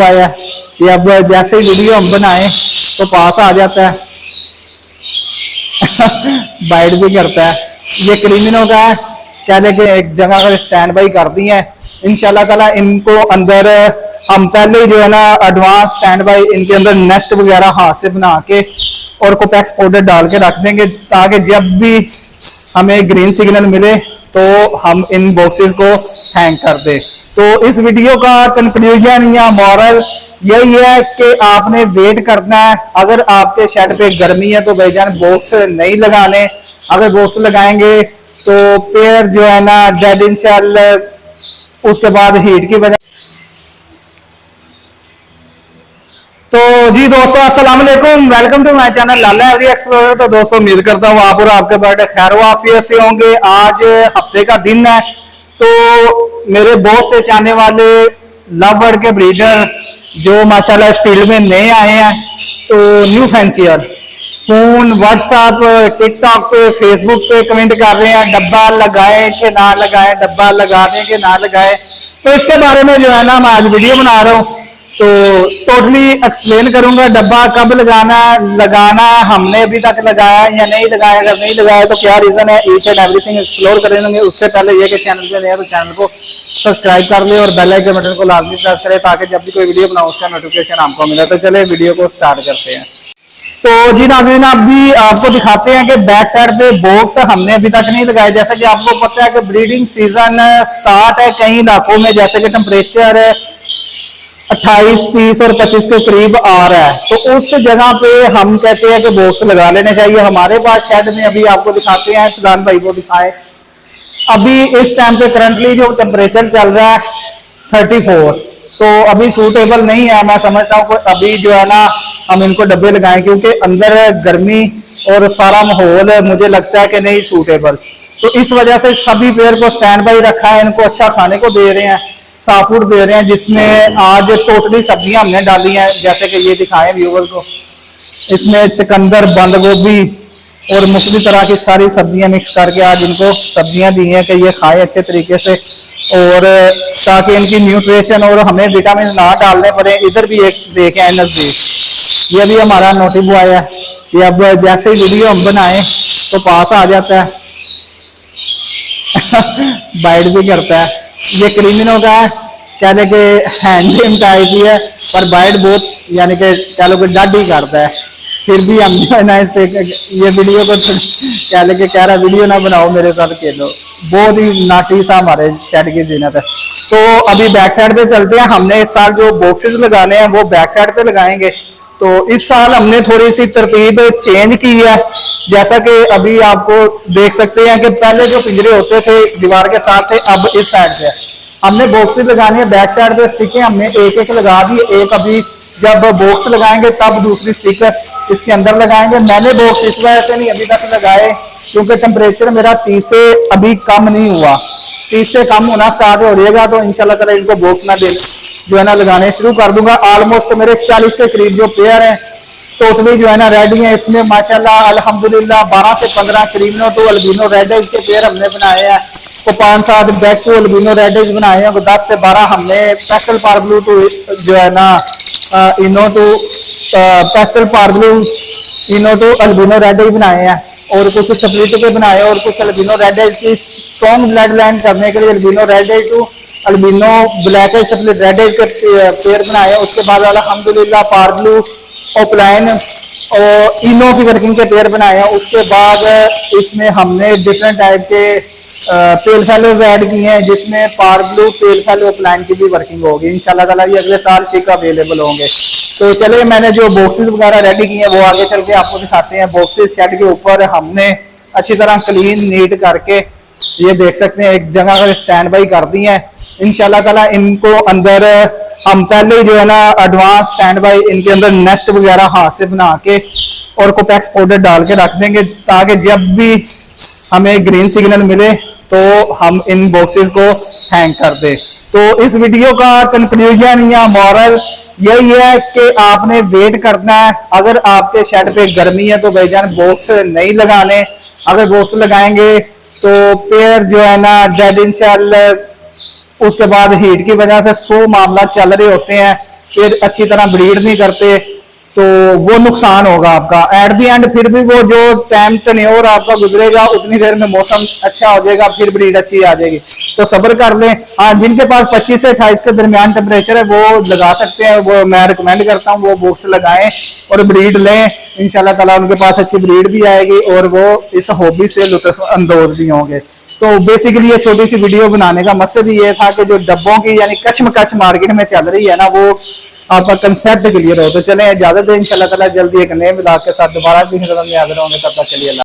Boy है कि अब जैसे ही वीडियो हम बनाए तो पास आ जाता है बाइट भी करता है। ये क्रिमिनल का है, कहने के एक जगह पर स्टैंड बाई कर दी है। इंशाल्लाह ताला इनको अंदर हम पहले ही जो है ना एडवांस स्टैंड बाई इनके अंदर नेस्ट वगैरह हाथ से बना के और कोपेक्स पाउडर डाल के रख देंगे, ताकि जब भी हमें ग्रीन सिग्नल मिले तो हम इन बॉक्सेस को हैंग कर दे। तो इस वीडियो का कंक्लूजन या मॉरल यही है कि आपने वेट करना है। अगर आपके शेड पे गर्मी है तो भाईजान बॉक्स नहीं लगाने, अगर बॉक्स लगाएंगे तो पेड़ जो है ना डेड इन सेल उसके बाद हीट की वजह। तो जी दोस्तों अस्सलाम वालेकुम, welcome to my channel Lala every explorer. तो दोस्तों उम्मीद करता हूँ आप और आपके बर्थडे खैर वाफियत से होंगे। आज हफ्ते का दिन है, तो मेरे बहुत से चाहने वाले लव बर्ड के ब्रीडर जो माशाल्लाह इस फील्ड में नए आए हैं, तो new fancier phone WhatsApp TikTok पे फेसबुक पे कमेंट कर रहे हैं डब्बा लगाए कि ना लगाए, डब्बा लगा दें कि ना लगाए। तो इसके बारे में जो है ना मैं आज वीडियो बना रहा हूँ, तो टोटली एक्सप्लेन करूंगा डब्बा कब लगाना है, हमने अभी तक लगाया या नहीं लगाया, अगर नहीं लगाया तो क्या रीजन है, ईच एंड एवरीथिंग एक्सप्लोर करेंगे। उससे पहले ये कि चैनल पे नए हैं तो चैनल को सब्सक्राइब कर ले और बेल आइकन बटन को लाजमी प्रेस करें ताकि जब भी कोई वीडियो बनाओ उसका नोटिफिकेशन आपको मिले। तो चले वीडियो को स्टार्ट करते हैं। तो जी नाज़रीन अभी आपको दिखाते हैं कि बैक साइड पे बॉक्स हमने अभी तक नहीं लगाए। जैसा कि आपको पता है कि ब्रीडिंग सीजन स्टार्ट है कई इलाकों में, जैसे कि टेम्परेचर 28, 30 और 25 के करीब आ रहा है, तो उस जगह पे हम कहते हैं कि बॉक्स लगा लेने चाहिए। हमारे पास शेड में अभी आपको दिखाते हैं, सुदान भाई को दिखाए। अभी इस टाइम पे करंटली जो टेम्परेचर चल रहा है 34, तो अभी सूटेबल नहीं है। मैं समझता हूँ कि अभी जो है ना हम इनको डब्बे लगाएं, क्योंकि अंदर गर्मी और सारा माहौल मुझे लगता है कि नहीं सूटेबल। तो इस वजह से सभी पेड़ को स्टैंड बाई रखा है, इनको अच्छा खाने को दे रहे हैं, साफ फूड दे रहे हैं, जिसमें आज टोटली सब्जियां हमने डाली हैं जैसे कि ये दिखाएं व्यूअर्स को। इसमें चुकंदर, बंद गोभी और मुख्तलिफ तरह की सारी सब्जियां मिक्स करके आज इनको सब्जियां दी हैं कि ये खाएं अच्छे तरीके से, और ताकि इनकी न्यूट्रिशन और हमें विटामिन ना डालने पड़े। इधर भी एक देखे हैं नजदीक, ये भी हमारा नोटी बॉय है कि अब जैसे ही वीडियो हम बनाए तो पास आ जाता है बाइट भी करता है। ये क्रिमिनल का है, कहने के हैंडलिंग टाइप ही है, पर बाइट बहुत यानी कि कह लो कि डड ही करता है। फिर भी हम ये वीडियो को कहने के कह रहा वीडियो ना बनाओ मेरे साथ खेलो, बहुत ही नाटी सा हमारे शेड की जीनत है। तो अभी बैक साइड पे चलते हैं। हमने इस साल जो बॉक्सेस लगाने हैं वो बैक साइड पे लगाएंगे। तो इस साल हमने थोड़ी सी तरतीब चेंज की है, जैसा कि अभी आपको देख सकते हैं कि पहले जो पिंजरे होते थे दीवार के साथ थे, अब इस साइड से हमने बॉक्सेस लगाने हैं। बैक साइड पे स्टिकें हमने एक एक लगा दी, एक अभी जब बॉक्स लगाएंगे तब दूसरी स्टिक इसके अंदर लगाएंगे। मैंने बॉक्स इस वजह से नहीं अभी तक लगाए क्योंकि टेम्परेचर मेरा 30 से अभी कम नहीं हुआ, 30 से कम होना स्टार्ट हो जाएगा तो इंशाल्लाह ताला इनको बॉक्स में जो है ना लगाने शुरू कर दूंगा। ऑलमोस्ट मेरे 40 के करीब जो पेयर हैं टोटली जो है ना रेड है। इसमें माशाल्लाह अल्हम्दुलिल्लाह 12 से 15 क्रीमिनो टू अल्बिनो रेड के पेयर हमने बनाए हैं, तो 5-7 बैक टू अल्बिनो रेड बनाए हैं, 10 से 12 हमने पेस्टल पार्ब्लू टू जो है ना इनो टू पेस्टल पार्ब्लू इनो टू अल्बिनो रेड बनाए हैं, और कुछ स्प्लिट के बनाए और कुछ अल्बिनो रेड की स्ट्रॉन्ग ब्लड लाइन करने के लिए albino red two albino black split red के पेयर बनाए। उसके बाद अल्हम्दुलिल्लाह पार्ब्लू ओपलाइन और इनो की वर्किंग के पेयर बनाए हैं। उसके बाद इसमें हमने डिफरेंट टाइप के पेल फेलोज ऐड किए हैं, जिसमें पार्ब्लू पेल फेलो ओपलाइन की भी वर्किंग होगी इंशाल्लाह ताला। ये अगले साल ठीक अवेलेबल होंगे। तो चलिए मैंने जो बॉक्सेस वगैरह रेडी किए हैं वो आगे चल के आपको दिखाते हैं। बॉक्सेस शेड के ऊपर हमने अच्छी तरह क्लीन नीट करके ये देख सकते हैं एक जगह पर स्टैंड बाई कर दी है। इंशाल्लाह ताला इनको अंदर हम पहले ही जो है ना एडवांस स्टैंड बाई इनके अंदर नेस्ट वगैरह हाथ से बना के और कोपेक्स पाउडर डाल के रख देंगे, ताकि जब भी हमें ग्रीन सिग्नल मिले तो हम इन बॉक्सेस को हैंग कर दे। तो इस वीडियो का कंक्लूजन या मॉरल यही है कि आपने वेट करना है। अगर आपके शेड पे गर्मी है तो भाईजान बॉक्स नहीं लगाने, अगर बॉक्स लगाएंगे तो पेड़ जो है ना डेड इन सेल उसके बाद हीट की वजह से 100 मामला चल रहे होते हैं। फिर अच्छी तरह ब्रीड नहीं करते तो वो नुकसान होगा आपका। एट दी एंड फिर भी वो जो टाइम टेन्योर आपका गुजरेगा उतनी देर में मौसम अच्छा हो जाएगा, फिर ब्रीड अच्छी आ जाएगी। तो सब्र कर लें। हाँ, जिनके पास 25 से 28 के दरमियान टेम्परेचर है वो लगा सकते हैं, वो मैं रिकमेंड करता हूँ वो बुक्स लगाएं और ब्रीड लें। इंशाल्लाह ताला उनके पास अच्छी ब्रीड भी आएगी और वो इस हॉबी से लुत्फ अंदोज भी होंगे। तो बेसिकली ये छोटी सी वीडियो बनाने का मकसद ये था कि जो डब्बों की यानी कशमकश मार्केट में चल रही है ना, वो आपका कंसेप्ट क्लियर हो। तो चलें इजाजत है, इंशाल्लाह ताला जल्दी एक नए मिलाद के साथ दोबारा भी हाजिर होंगे। तब तक चलिए।